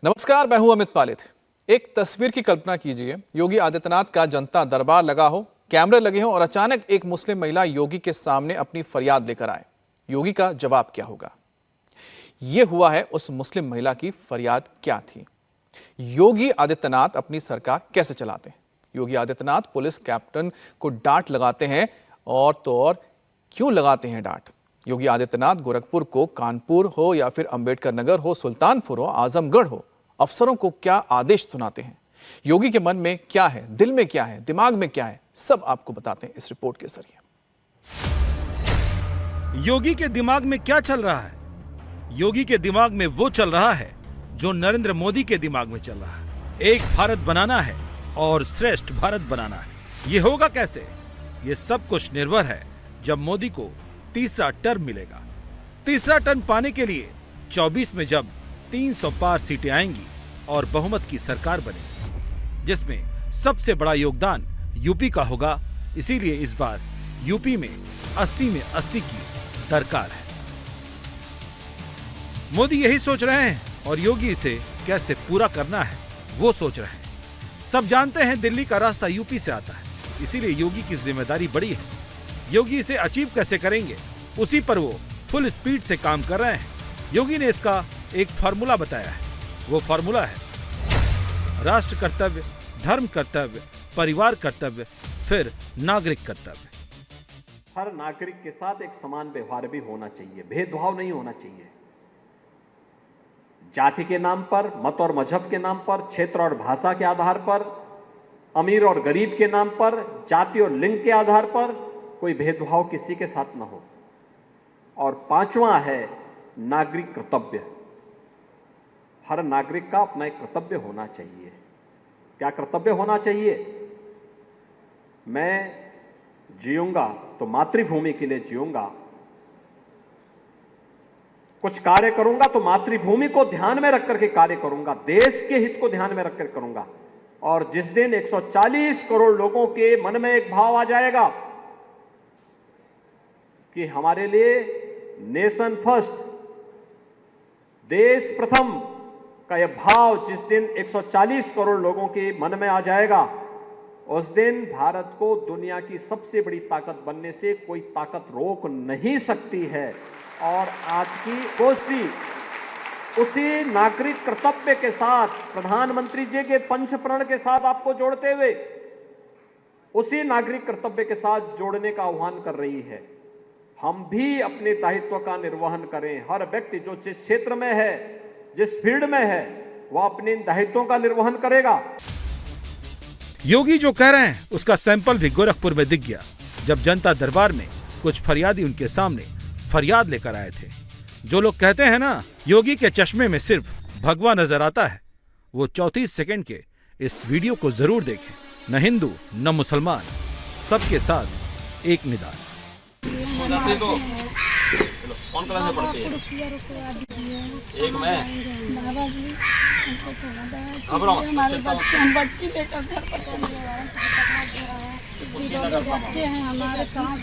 नमस्कार, मैं हूं अमित पालित। एक तस्वीर की कल्पना कीजिए, योगी आदित्यनाथ का जनता दरबार लगा हो, कैमरे लगे हों और अचानक एक मुस्लिम महिला योगी के सामने अपनी फरियाद लेकर आए। योगी का जवाब क्या होगा? यह हुआ है उस मुस्लिम महिला की फरियाद क्या थी। योगी आदित्यनाथ अपनी सरकार कैसे चलाते हैं? योगी आदित्यनाथ पुलिस कैप्टन को डांट लगाते हैं, और तो और क्यों लगाते हैं डांट? योगी आदित्यनाथ गोरखपुर को कानपुर हो या फिर अंबेडकर नगर हो, सुल्तानपुर हो, आजमगढ़ हो, अफसरों को क्या आदेश सुनाते हैं? योगी के मन में क्या है, दिल में क्या है, दिमाग में क्या है, सब आपको बताते हैं इस रिपोर्ट के जरिए। योगी के दिमाग में क्या चल रहा है? योगी के दिमाग में वो चल रहा है जो नरेंद्र मोदी के दिमाग में चल रहा है। एक भारत बनाना है और श्रेष्ठ भारत बनाना है। ये होगा कैसे? ये सब कुछ निर्भर है जब मोदी को तीसरा टर्म मिलेगा। तीसरा टर्म पाने के लिए 24 में जब 300 पार सीटें आएंगी और बहुमत की सरकार बनेगी, जिसमें सबसे बड़ा योगदान यूपी का होगा। इसीलिए इस बार यूपी में 80 में 80 की दरकार है। मोदी यही सोच रहे हैं और योगी इसे कैसे पूरा करना है वो सोच रहे हैं। सब जानते हैं दिल्ली का रास्ता यूपी से आता है, इसीलिए योगी की जिम्मेदारी बड़ी है। योगी इसे अचीव कैसे करेंगे, उसी पर वो फुल स्पीड से काम कर रहे हैं। योगी ने इसका एक फार्मूला बताया है। वो फार्मूला है राष्ट्र कर्तव्य, धर्म कर्तव्य, परिवार कर्तव्य, फिर नागरिक कर्तव्य। हर नागरिक के साथ एक समान व्यवहार भी होना चाहिए, भेदभाव नहीं होना चाहिए। जाति के नाम पर, मत और मजहब के नाम पर, क्षेत्र और भाषा के आधार पर, अमीर और गरीब के नाम पर, जाति और लिंग के आधार पर कोई भेदभाव किसी के साथ न हो। और पांचवा है नागरिक कर्तव्य। हर नागरिक का अपना एक कर्तव्य होना चाहिए। क्या कर्तव्य होना चाहिए? मैं जीऊंगा तो मातृभूमि के लिए जीऊंगा, कुछ कार्य करूंगा तो मातृभूमि को ध्यान में रख करके कार्य करूंगा, देश के हित को ध्यान में रख कर करूंगा। और जिस दिन 140 करोड़ लोगों के मन में एक भाव आ जाएगा कि हमारे लिए नेशन फर्स्ट, देश प्रथम का यह भाव जिस दिन 140 करोड़ लोगों के मन में आ जाएगा, उस दिन भारत को दुनिया की सबसे बड़ी ताकत बनने से कोई ताकत रोक नहीं सकती है। और आज की गोष्ठी उसी नागरिक कर्तव्य के साथ, प्रधानमंत्री जी के पंचप्रण के साथ आपको जोड़ते हुए उसी नागरिक कर्तव्य के साथ जोड़ने का आह्वान कर रही है। हम भी अपने दायित्व का निर्वहन करें। हर व्यक्ति जो जिस क्षेत्र में है, जिस फील्ड में है, वह अपने दायित्वों का निर्वहन करेगा। योगी जो कह रहे हैं उसका सैंपल भी गोरखपुर में दिख गया, जब जनता दरबार में कुछ फरियादी उनके सामने फरियाद लेकर आए थे। जो लोग कहते हैं ना, योगी के चश्मे में सिर्फ भगवा नजर आता है, वो 34 सेकंड के इस वीडियो को जरूर देखें। न हिंदू न मुसलमान, सबके साथ एक निदान। कौन क्लास में पढ़ती है? एक मैं बच्चे हैं हमारे, कहाँ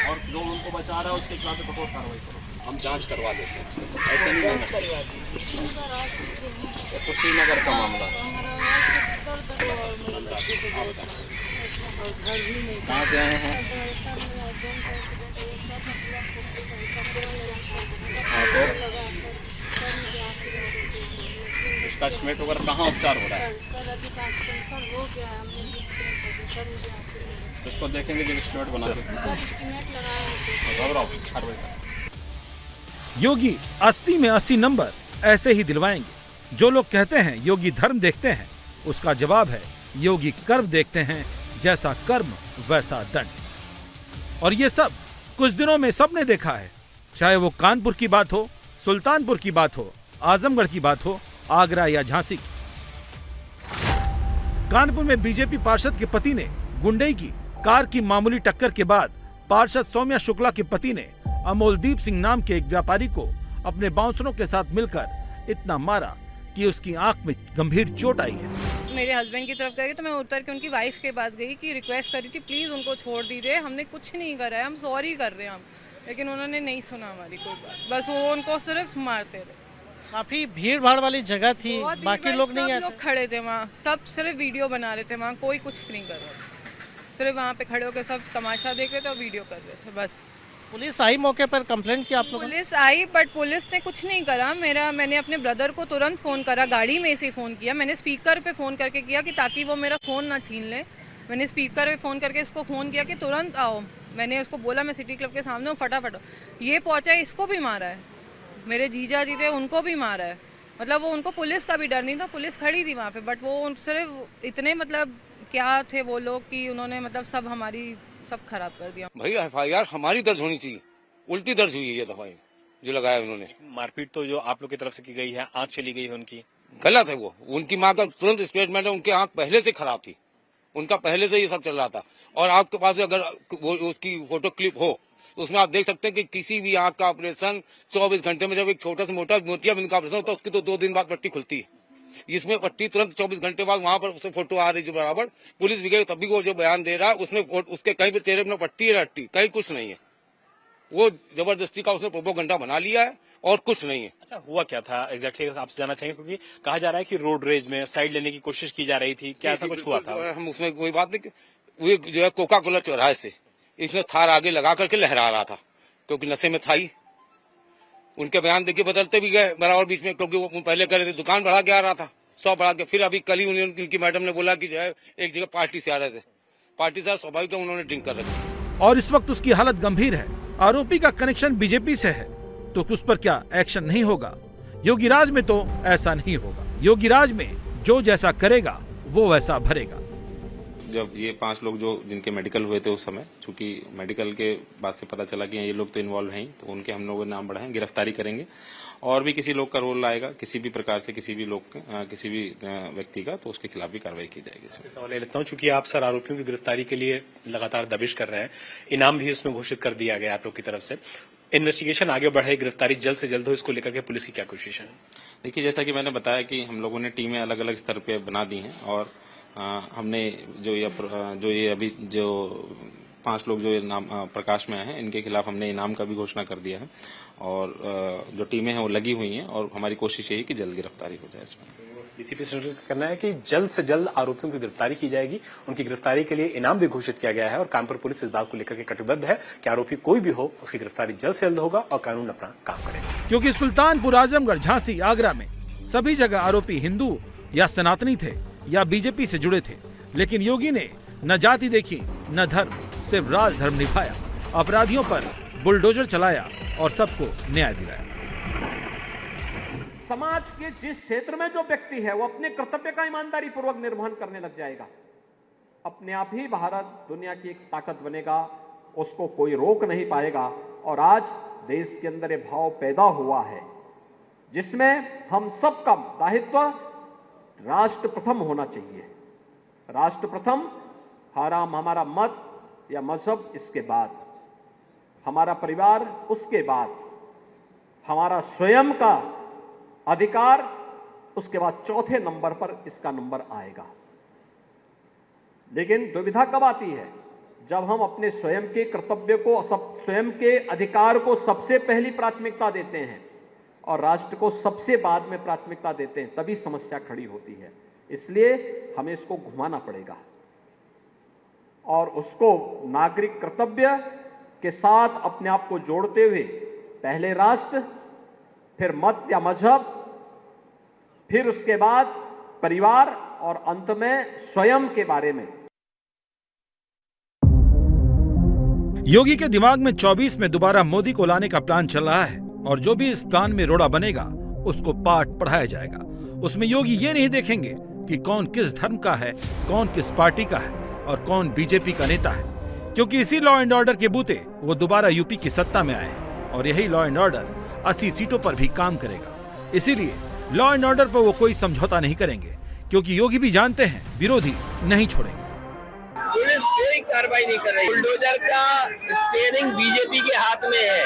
और जो उनको बचा रहा है उसके खिलाफ कठोर कार्रवाई करो। हम जांच करवा देते हैं, ऐसे नहीं होना चाहिए। तो श्रीनगर का मामला कहाँ से आए हैं? इसका एस्टिमेट वगैरह कहाँ उपचार हो रहा है? तो इसको देखेंगे जब एस्टिमेट बना के। योगी 80 में 80 नंबर ऐसे ही दिलवाएंगे। जो लोग कहते हैं योगी धर्म देखते हैं, उसका जवाब है योगी कर्म देखते हैं। जैसा कर्म वैसा दंड। और ये सब कुछ दिनों में सबने देखा है, चाहे वो कानपुर की बात हो, सुल्तानपुर की बात हो, आजमगढ़ की बात हो, आगरा या झांसी की। कानपुर में बीजेपी पार्षद के पति ने गुंडई की कार की मामूली टक्कर के बाद पार्षद सौम्या शुक्ला के पति ने अमोलदीप सिंह नाम के एक व्यापारी को अपने बाउंसरों के साथ मिलकर इतना मारा कि उसकी आंख में गंभीर चोट आई है। मेरे हस्बैंड की तरफ गई तो मैं उतर के उनकी वाइफ के पास गई कि रिक्वेस्ट करी थी प्लीज़ उनको छोड़ दीजिए, हमने कुछ नहीं करा है, हम सॉरी कर रहे हैं हम, लेकिन उन्होंने नहीं सुना हमारी कोई बात, बस वो उनको सिर्फ मारते रहे। काफी भीड़ भाड़ वाली जगह थी, बाकी लोग नहीं सब आए लोग खड़े थे वहाँ, सब सिर्फ वीडियो बना रहे थे वहाँ, कोई कुछ नहीं कर रहा था, सिर्फ वहाँ पे खड़े होकर सब तमाशा देख रहे थे और वीडियो कर रहे थे बस। पुलिस आई मौके पर, कंप्लेंट किया आप लोगों ने? पुलिस आई बट पुलिस ने कुछ नहीं करा। मैंने अपने ब्रदर को तुरंत फ़ोन करा, गाड़ी में से फ़ोन किया, मैंने स्पीकर पे फ़ोन करके किया कि ताकि वो मेरा फ़ोन ना छीन ले। मैंने स्पीकर पे फ़ोन करके इसको फ़ोन किया कि तुरंत आओ। मैंने उसको बोला मैं सिटी क्लब के सामने हूँ, फटाफट। ये पहुँचा, इसको भी मारा है, मेरे जीजा जी थे उनको भी मारा है। मतलब वो उनको पुलिस का भी डर नहीं था, पुलिस खड़ी थी वहाँ पे, बट वो सिर्फ इतने मतलब क्या थे वो लोग कि उन्होंने मतलब सब हमारी सब खराब कर दिया। भाई FIR हमारी दर्ज होनी चाहिए, उल्टी दर्ज हुई है ये दफाई जो लगाया उन्होंने। मारपीट तो जो आप लोग की तरफ से की गई है, आंख चली गई है उनकी, गलत है वो। उनकी माँ का तुरंत स्टेटमेंट है, उनकी आंख पहले से खराब थी, उनका पहले से ये सब चल रहा था। और आपके पास अगर वो उसकी फोटो क्लिप हो तो उसमें आप देख सकते हैं कि किसी भी आंख का ऑपरेशन 24 घंटे में, जब एक छोटा से मोटा मोतियाबिंद का ऑपरेशन होता है उसकी तो 2 दिन बाद पट्टी खुलती है, इसमें पट्टी तुरंत 24 घंटे बाद वहां पर उससे फोटो आ रही है बराबर। पुलिस भी गई तभी वो जो बयान दे रहा है उसमें उसके कहीं भी चेहरे में पट्टी है रट्टी कहीं कुछ नहीं है, वो जबरदस्ती का उसने प्रोपोगंडा बना लिया है और कुछ नहीं है। अच्छा हुआ क्या था एग्जैक्टली आपसे जानना चाहेंगे, क्योंकि कहा जा रहा है कि रोड रेज में साइड लेने की कोशिश की जा रही थी, क्या ऐसा कुछ हुआ था? हम उसमें कोई बात नहीं, वो जो है कोका कोला चौराहे से इसने थार आगे लगा करके लहरा रहा था क्योंकि नशे में था ही। उनके बयान देखिए बदलते भी गए बराबर बीच में, क्योंकि वो पहले कह रहे थे दुकान बढ़ा के आ रहा था, 100 बढ़ा के, फिर अभी कल ही उनकी मैडम ने बोला कि जो है एक जगह पार्टी से आ रहे थे, पार्टी से स्वाभाविक उन्होंने ड्रिंक कर रखी और इस वक्त उसकी हालत गंभीर है। आरोपी का कनेक्शन बीजेपी से है तो उस पर क्या एक्शन नहीं होगा? योगी राज में तो ऐसा नहीं होगा। योगी राज में जो जैसा करेगा वो वैसा भरेगा। जब ये 5 लोग जो जिनके मेडिकल हुए थे उस समय, चूंकि मेडिकल के बाद से पता चला कि ये लोग तो इन्वॉल्व हैं, तो उनके हम लोगों ने नाम बढ़ाए, गिरफ्तारी करेंगे और भी किसी लोग का रोल आएगा किसी भी प्रकार से, किसी भी लोग किसी भी व्यक्ति का, तो उसके खिलाफ भी कार्रवाई की जाएगी। सवाल ले लेता हूँ, चूंकि आप सर आरोपियों की गिरफ्तारी के लिए लगातार दबिश कर रहे हैं, इनाम भी उसमें घोषित कर दिया गया आप लोग की तरफ से, इन्वेस्टिगेशन आगे बढ़े, गिरफ्तारी जल्द से जल्द हो, इसको लेकर के पुलिस की क्या कोशिश है? देखिए, जैसा कि मैंने बताया कि हम लोगों ने टीमें अलग अलग स्तर पे बना दी हैं और हमने जो ये अभी जो 5 लोग जो नाम प्रकाश में आए हैं, इनके खिलाफ हमने इनाम का भी घोषणा कर दिया है और जो टीमें हैं वो लगी हुई हैं और हमारी कोशिश यही कि जल्द गिरफ्तारी हो जाए। इसमें डीसीपी से करना है कि जल्द से जल्द आरोपियों की गिरफ्तारी की जाएगी, उनकी गिरफ्तारी के लिए इनाम भी घोषित किया गया है और कानपुर पुलिस इस बात को लेकर के कटिबद्ध है कि आरोपी कोई भी हो उसकी गिरफ्तारी जल्द से जल्द होगा और कानून अपना काम करेगा। क्योंकि सुल्तानपुर, आजमगढ़, झांसी, आगरा में सभी जगह आरोपी हिंदू या सनातनी थे या बीजेपी से जुड़े थे, लेकिन योगी ने न जाति देखी न धर्म, सिर्फ राजधर्म निभाया, अपराधियों पर बुलडोजर चलाया और सबको न्याय दिलाया। समाज के जिस क्षेत्र में जो व्यक्ति है वो अपने कर्तव्य का ईमानदारी पूर्वक निर्वहन करने लग जाएगा, अपने आप ही भारत दुनिया की एक ताकत बनेगा, उसको कोई रोक नहीं पाएगा। और आज देश के अंदर ये भाव पैदा हुआ है जिसमें हम सबका दायित्व राष्ट्र प्रथम होना चाहिए। राष्ट्र प्रथम, हमारा मत या मजहब इसके बाद, हमारा परिवार उसके बाद, हमारा स्वयं का अधिकार उसके बाद, चौथे नंबर पर इसका नंबर आएगा। लेकिन दुविधा कब आती है? जब हम अपने स्वयं के कर्तव्य को, स्वयं के अधिकार को सबसे पहली प्राथमिकता देते हैं और राष्ट्र को सबसे बाद में प्राथमिकता देते हैं, तभी समस्या खड़ी होती है। इसलिए हमें इसको घुमाना पड़ेगा और उसको नागरिक कर्तव्य के साथ अपने आप को जोड़ते हुए पहले राष्ट्र, फिर मत या मजहब, फिर उसके बाद परिवार और अंत में स्वयं के बारे में। योगी के दिमाग में 24 में दोबारा मोदी को लाने का प्लान चल रहा है और जो भी इस प्लान में रोड़ा बनेगा उसको पाठ पढ़ाया जाएगा। उसमें योगी ये नहीं देखेंगे कि कौन किस धर्म का है, कौन किस पार्टी का है और कौन बीजेपी का नेता है, क्योंकि इसी लॉ एंड ऑर्डर के बूते वो दोबारा यूपी की सत्ता में आए और यही लॉ एंड ऑर्डर 80 सीटों पर भी काम करेगा। इसीलिए लॉ एंड ऑर्डर पर वो कोई समझौता नहीं करेंगे, क्योंकि योगी भी जानते हैं विरोधी नहीं छोड़ेंगे। पुलिस कोई कार्रवाई नहीं कर रही, बुलडोजर का स्टीयरिंग बीजेपी के हाथ में है,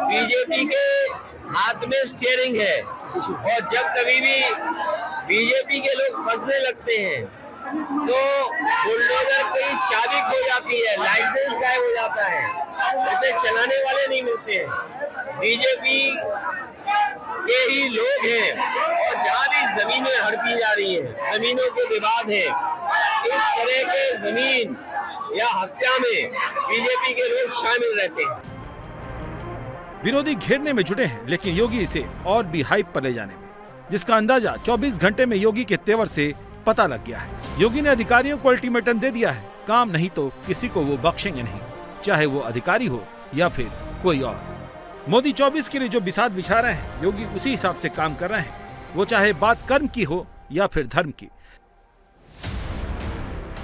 बीजेपी के हाथ में स्टीयरिंग है। और जब कभी भी बीजेपी के लोग फंसने लगते हैं तो बुलडोजर की चाबी खो जाती है, लाइसेंस गायब हो जाता है, उसे चलाने वाले नहीं मिलते हैं। बीजेपी के ही लोग हैं और जहाँ भी जमीनें हड़पी जा रही हैं, जमीनों के विवाद है, इस तरह के जमीन या हत्या में बीजेपी के लोग शामिल रहते हैं। विरोधी घेरने में जुटे हैं, लेकिन योगी इसे और भी हाइप पर ले जाने में, जिसका अंदाजा 24 घंटे में योगी के तेवर से पता लग गया है। योगी ने अधिकारियों को अल्टीमेटम दे दिया है, काम नहीं तो किसी को वो बख्शेंगे नहीं, चाहे वो अधिकारी हो या फिर कोई और। मोदी 24 के लिए जो बिसात बिछा रहे हैं, योगी उसी हिसाब से काम कर रहे हैं, वो चाहे बात कर्म की हो या फिर धर्म की।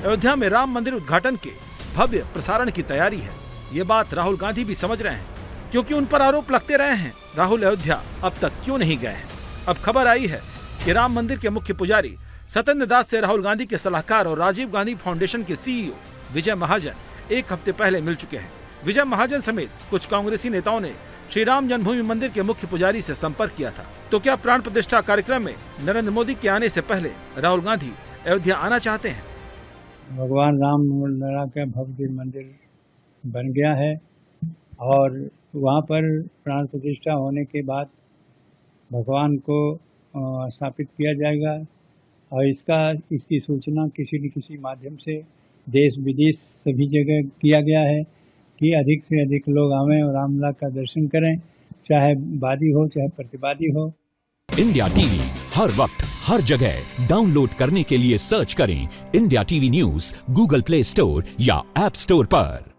अयोध्या में राम मंदिर उद्घाटन के भव्य प्रसारण की तैयारी है, ये बात राहुल गांधी भी समझ रहे हैं, क्योंकि उन पर आरोप लगते रहे हैं राहुल अयोध्या अब तक क्यों नहीं गए हैं। अब खबर आई है कि राम मंदिर के मुख्य पुजारी सत्येंद्र दास से राहुल गांधी के सलाहकार और राजीव गांधी फाउंडेशन के सीईओ विजय महाजन एक हफ्ते पहले मिल चुके हैं। विजय महाजन समेत कुछ कांग्रेसी नेताओं ने श्री राम जन्मभूमि मंदिर के मुख्य पुजारी से संपर्क किया था। तो क्या प्राण प्रतिष्ठा कार्यक्रम में नरेंद्र मोदी के आने से पहले राहुल गांधी अयोध्या आना चाहते हैं? भगवान राम लला का भव्य मंदिर बन गया है और वहाँ पर प्राण प्रतिष्ठा होने के बाद भगवान को स्थापित किया जाएगा और इसकी सूचना किसी न किसी माध्यम से देश विदेश सभी जगह किया गया है कि अधिक से अधिक लोग आवें और रामलला का दर्शन करें, चाहे वादी हो चाहे प्रतिवादी हो। इंडिया टीवी हर वक्त हर जगह डाउनलोड करने के लिए सर्च करें India TV news Google play store या ऐप स्टोर पर।